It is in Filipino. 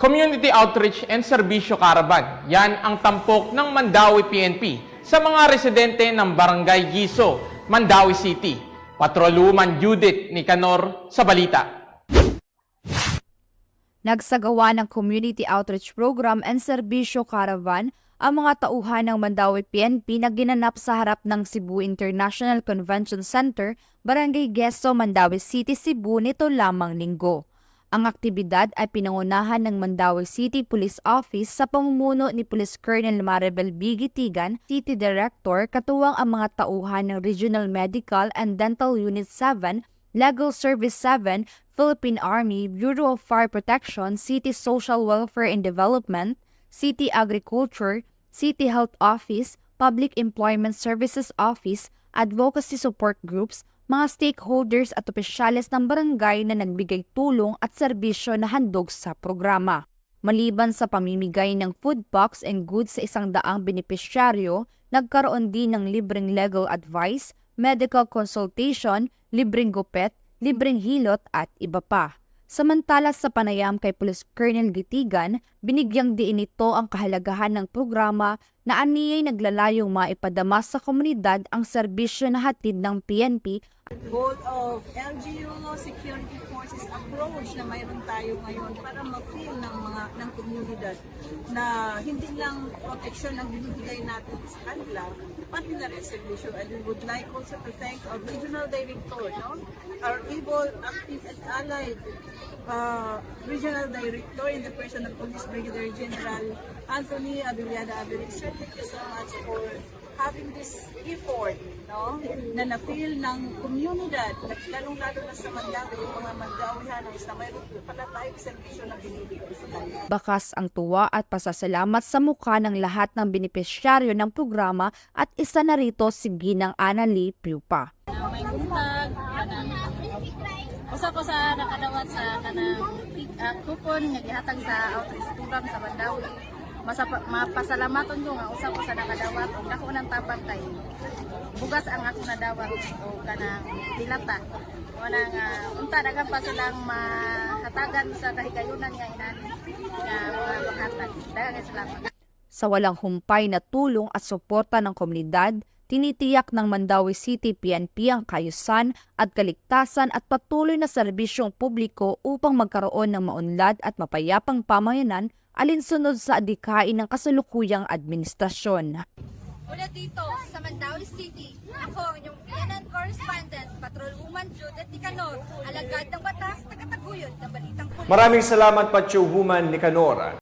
Community Outreach and Serbisyo Caravan. Yan ang tampok ng Mandawi PNP sa mga residente ng Barangay Giso, Mandawi City. Patroluman Judith Nicanor sa balita. Nagsagawa ng Community Outreach Program and Serbisyo Caravan ang mga tauhan ng Mandawi PNP na ginanap sa harap ng Cebu International Convention Center, Barangay Giso, Mandawi City, Cebu nito lamang linggo. Ang aktibidad ay pinangunahan ng Mandawi City Police Office sa pamumuno ni Police Colonel Maribel B. Gitigan, City Director, katuwang ang mga tauhan ng Regional Medical and Dental Unit 7, Legal Service 7, Philippine Army, Bureau of Fire Protection, City Social Welfare and Development, City Agriculture, City Health Office, Public Employment Services Office, Advocacy Support Groups, mga stakeholders at opisyales ng barangay na nagbigay tulong at serbisyo na handog sa programa. Maliban sa pamimigay ng food packs and goods sa 100 benepisyaryo, nagkaroon din ng libreng legal advice, medical consultation, libreng gupit, libreng hilot at iba pa. Samantala sa panayam kay Police Colonel Gitigan, binigyang diin ito ang kahalagahan ng programa na aniyay naglalayong maipadama sa komunidad ang serbisyo na hatid ng PNP. Both of LGU security forces approach na mayroon tayo ngayon para ma-feel ng komunidad na hindi lang protection ang binibigay natin sa kanila, pati na rin serbisyo. And we would like also to thank our regional director, our able, active and allied regional director in the person of Police Brigadier General Anthony Abiliada Abilis. Thank you so much for having this effort, na na-feel ng komunidad, lalong-lalo na sa Mandawi, yung mga Mandawihanos na mayroon pala tayong serbisyo na binibigay sa kanila. Bakas ang tuwa at pasasalamat sa mukha ng lahat ng benepisyaryo ng programa at isa na rito si Ginang Anali Piupa. May buntag, usa ko sa nakadawat sa kanang kupon nga gihatag sa outreach program sa Mandawi. Mapasalamaton ko nga usa ko sa nakadawat og dako nang tabang kay bugas ang ako nadawat o kanang dilata. Wala nga unta dagan pa silang mahatagan sa kahigayunan nga inani nga mga maghatag. Dagan salamat. Sa walang humpay na tulong at suporta ng komunidad, tinitiyak ng Mandawi City PNP ang kaayusan at kaligtasan at patuloy na serbisyong publiko upang magkaroon ng maunlad at mapayapang pamayanan alinsunod sa adikain ng kasalukuyang administrasyon. Mula dito sa Mandawi City, ako ang inyong PNN correspondent, Patroluman Judith Nicanor, alagad ng batas, tagataguyod ng balitang pulis. Maraming salamat, Patroluman Nicanor.